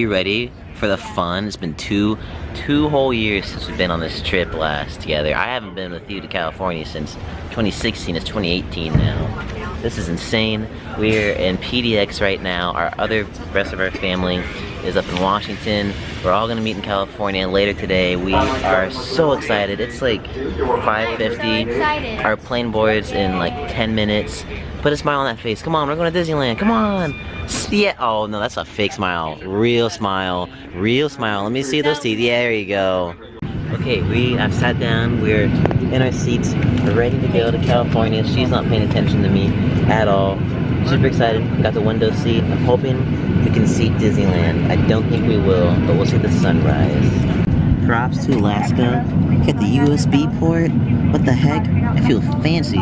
you ready for the fun? It's been two whole years since we've been on this trip last together. I haven't been with you to California since 2016. It's 2018 now. This is insane. We're in PDX right now. Rest of our family is up in Washington. We're all gonna meet in California later today. We are so excited. It's like 5:50. Our plane boards in like 10 minutes. Put a smile on that face. Come on, we're going to Disneyland. Come on. Yeah. Oh no, that's a fake smile. Real smile. Real smile. Let me see those teeth. Yeah, there you go. Okay, I've sat down. We're in our seats. We're ready to go to California. She's not paying attention to me at all. Super excited. Got the window seat. I'm hoping we can see Disneyland. I don't think we will, but we'll see the sunrise. Props to Alaska. Get the USB port. What the heck? I feel fancy.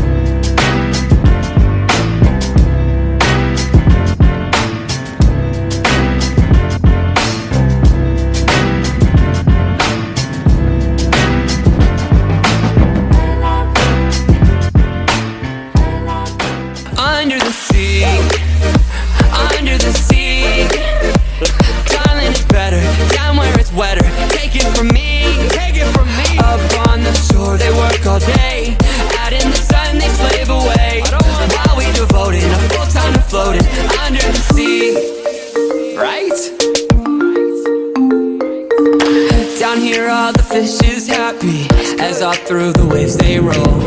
As all through the waves they roll.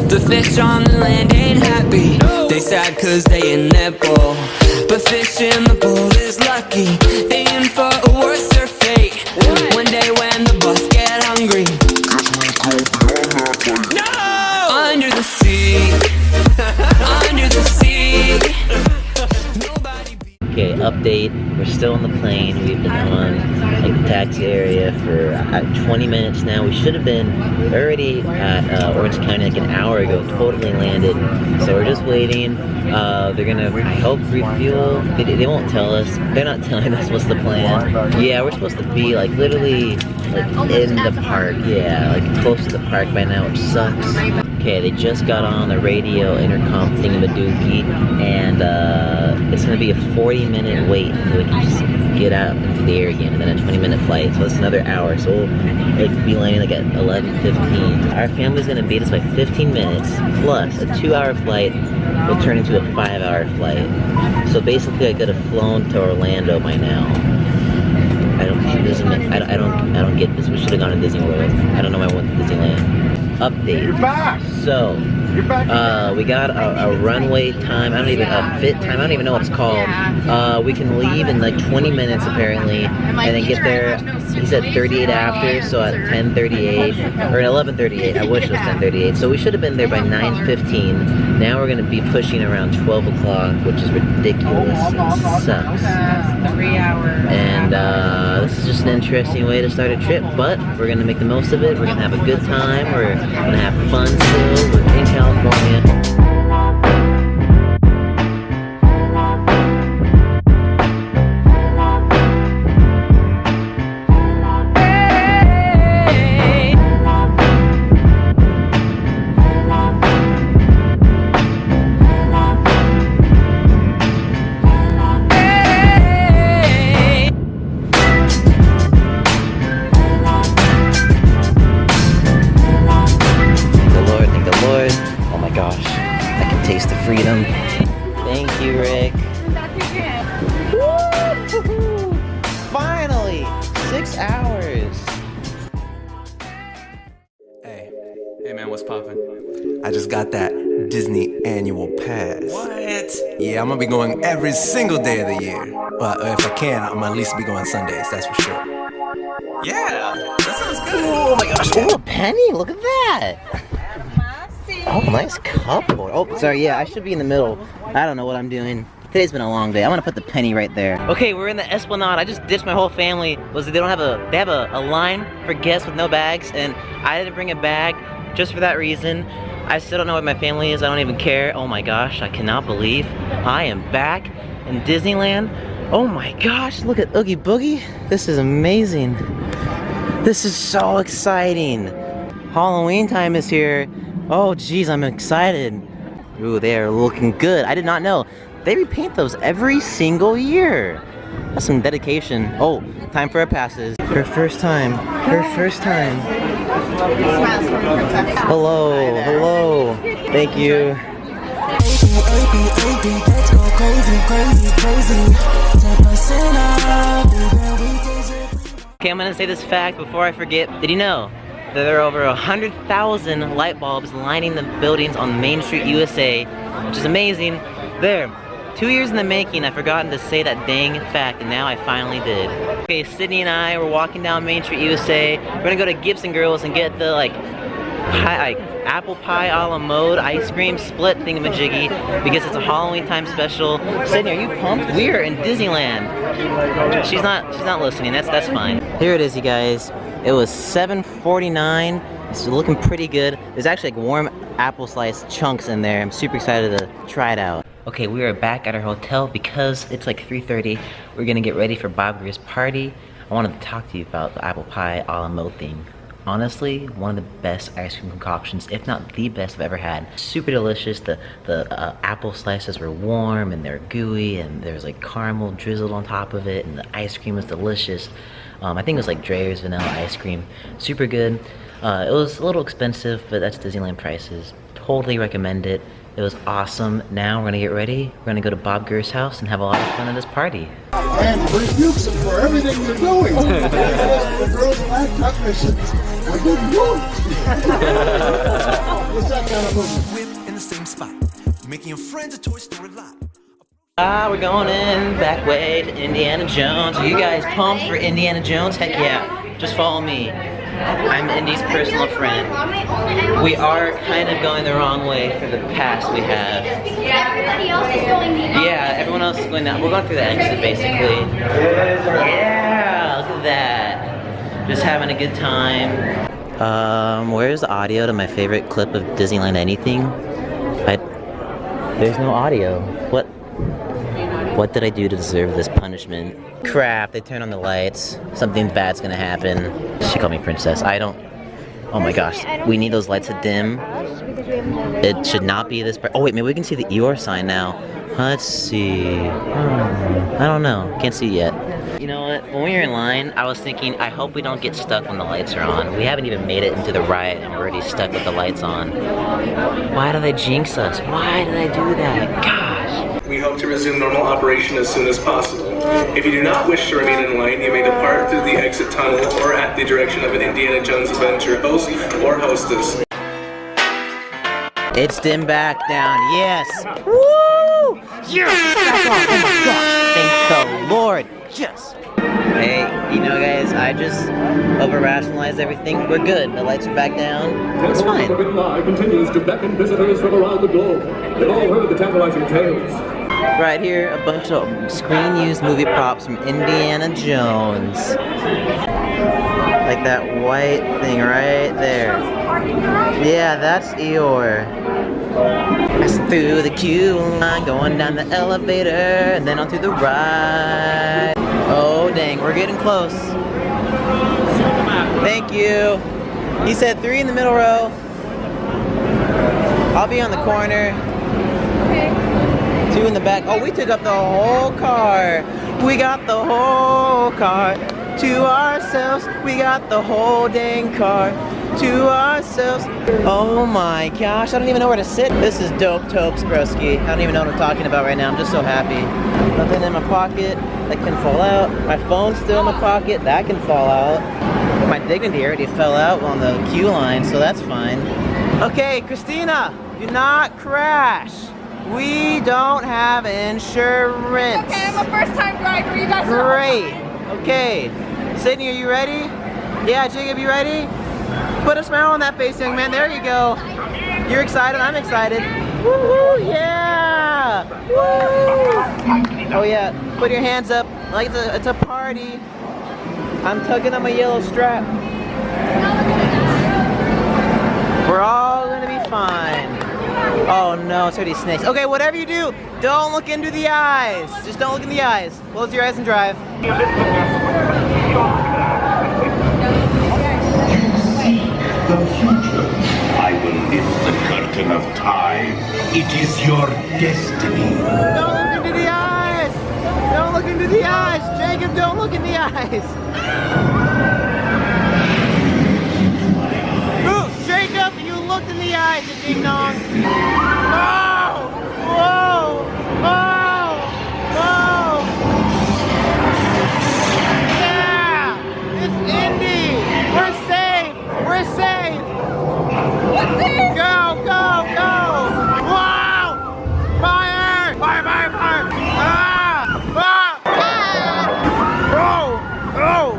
The fish on the land ain't happy. They sad cause they in their bowl. But fish in the bowl is lucky. They in for a worse fate. One day when the boss get hungry. No! Under the sea. Under the sea. Okay, update. We're still on the plane. We've been on like the taxi area for 20 minutes now. We should have been already at Orange County like an hour ago. Totally landed. So we're just waiting. They're gonna help refuel. They won't tell us. They're not telling us what's the plan. Yeah, we're supposed to be like literally like in the park. Yeah, like close to the park by now, which sucks. Okay, they just got on the radio intercom thingamadookie, and it's gonna be a 40-minute wait so we can just get out into the air again, and then a 20-minute flight, so it's another hour. So we'll like be landing like at 11:15. Our family's gonna beat us by 15 minutes plus a 2-hour flight will turn into a 5-hour flight. So basically, I could have flown to Orlando by now. I don't get this. We should have gone to Disney World. I don't know why I went to Disneyland. Update. You're back. So, You're back. we got a runway time. A fit time. I don't even know what it's called. We can leave in like 20 minutes apparently, and then get there. He said 38 after, so at 10:38 or 11:38. I wish it was 10:38. So we should have been there by 9:15. Now we're gonna be pushing around 12 o'clock, which is ridiculous. It sucks. 3 hours. And this is just an interesting way to start a trip, but we're gonna make the most of it. We're gonna have a good time. We're gonna have fun still. We're in California. Freedom. Thank you, Rick. Woo! Finally! 6 hours! Hey man, what's poppin'? I just got that Disney annual pass. What? Yeah, I'm gonna be going every single day of the year. But if I can, I'm at least be going Sundays, that's for sure. Yeah, that sounds good. Oh my gosh, oh, a penny! Look at that! Oh, nice cupboard. Oh, sorry, yeah, I should be in the middle. I don't know what I'm doing. Today's been a long day. I'm gonna put the penny right there. Okay, we're in the Esplanade. I just ditched my whole family. They have a line for guests with no bags, and I didn't bring a bag just for that reason. I still don't know what my family is. I don't even care. Oh my gosh, I cannot believe I am back in Disneyland. Oh my gosh, look at Oogie Boogie. This is amazing. This is so exciting. Halloween time is here. Oh geez, I'm excited. Ooh, they are looking good. I did not know. They repaint those every single year. That's some dedication. Oh, time for our passes. Her first time. Her first time. Hello, hello. Thank you. Okay, I'm gonna say this fact before I forget. Did you know that there are over 100,000 light bulbs lining the buildings on Main Street, USA, which is amazing. There, 2 years in the making, I've forgotten to say that dang fact, and now I finally did. Okay, Sydney and I were walking down Main Street, USA. We're gonna go to Gibson Girls and get the apple pie a la mode ice cream split thingamajiggy because it's a Halloween time special. Sydney, are you pumped? We are in Disneyland. She's not listening. That's fine. Here it is, you guys. It was $7.49. It's looking pretty good. There's actually like warm apple slice chunks in there. I'm super excited to try it out. Okay, we are back at our hotel because it's like 3:30. We're gonna get ready for Bob Greer's party. I wanted to talk to you about the apple pie a la mode thing. Honestly, one of the best ice cream concoctions, if not the best I've ever had. Super delicious. The apple slices were warm and they're gooey, and there's like caramel drizzled on top of it, and the ice cream was delicious. I think it was like Dreyer's vanilla ice cream. Super good. It was a little expensive, but that's Disneyland prices. Totally recommend it. It was awesome. Now we're gonna get ready. We're gonna go to Bob Greer's house and have a lot of fun at this party. And rebukes them for everything they're doing. The girls lack cognition. What are you doing? What's that kind of movie? Whip in the same spot, making your friends a Toy Story lot. We're going in back way to Indiana Jones. Are you guys pumped for Indiana Jones? Heck yeah. Just follow me. I'm Indy's personal friend. We are kind of going the wrong way for the pass we have. Everybody else is going the opposite. Yeah, everyone else is going down. We're going through the exit basically. Yeah, look at that. Just having a good time. Where's the audio to my favorite clip of Disneyland anything? There's no audio. What did I do to deserve this punishment? Crap, they turned on the lights. Something bad's gonna happen. She called me princess. Oh my gosh. We need those lights to dim. It should not be this bright. Oh wait, maybe we can see the Eeyore sign now. Let's see. I don't know. Can't see yet. You know what? When we were in line, I was thinking, I hope we don't get stuck when the lights are on. We haven't even made it into the ride and we're already stuck with the lights on. Why do they jinx us? Why did I do that? Gosh. We hope to resume normal operation as soon as possible. If you do not wish to remain in line, you may depart through the exit tunnel or at the direction of an Indiana Jones adventure host or hostess. It's dimmed back down, yes! Woo! Yes! Back on! Oh my gosh! Thank the Lord! Yes! Hey, you know guys, I just over-rationalized everything. We're good. The lights are back down. It's fine. Live continues to beckon visitors from around the globe. They've all heard the tantalizing tales. Right here, a bunch of screen-used movie props from Indiana Jones. Like that white thing right there. Yeah, that's Eeyore. Passing through the queue line, going down the elevator, and then onto the ride. Oh dang, we're getting close. Thank you. He said 3 in the middle row. I'll be on the corner. 2 in the back. Oh, we took up the whole car. We got the whole car to ourselves. We got the whole dang car to ourselves. Oh my gosh, I don't even know where to sit. This is dope topes, broski. I don't even know what I'm talking about right now. I'm just so happy. Nothing in my pocket that can fall out. My phone's still in my pocket. That can fall out. My dignity already fell out on the queue line, so that's fine. Okay, Christina, do not crash. We don't have insurance. Okay, I'm a first-time driver. You guys are great. Okay, Sydney, are you ready? Yeah, Jacob, you ready? Put a smile on that face, young man. There you go. You're excited. I'm excited. Woohoo! Yeah! Woo! Oh yeah. Put your hands up like it's a party. I'm tugging on my yellow strap. We're all gonna be fine. Oh no, it's already snakes. Okay, whatever you do, don't look into the eyes. Just don't look in the eyes. Close your eyes and drive. The future. I will lift the curtain of time. It is your destiny. Don't look into the eyes! Don't look into the eyes! Jacob, don't look in the eyes! Ooh, Jacob, you looked in the eyes at Ding Dong! Oh! Whoa! Oh! Oh! Yeah! It's Indy! We're safe! We're safe! Go! Go! Go! Wow! Fire! Fire! Fire! Fire! Ah! Ah! Oh! Oh!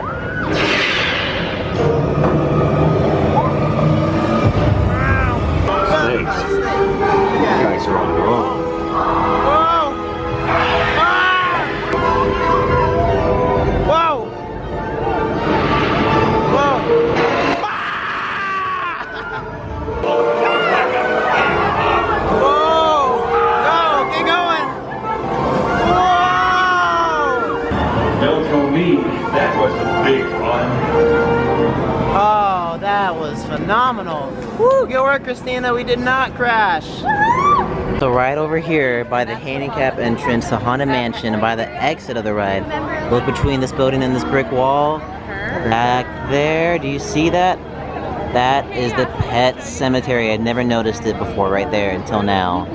Snakes. You guys are on your own. Whoa! Ah! Whoa! Whoa! Ah! Whoa! Go! Keep going! Whoa! Don't tell me that was a big fun. Oh, that was phenomenal. Woo, good work, Christina. We did not crash. So right over here by the handicap entrance to Haunted Mansion, by the exit of the ride, look between this building and this brick wall. Back there, do you see that? That is the pet cemetery. I'd never noticed it before right there until now.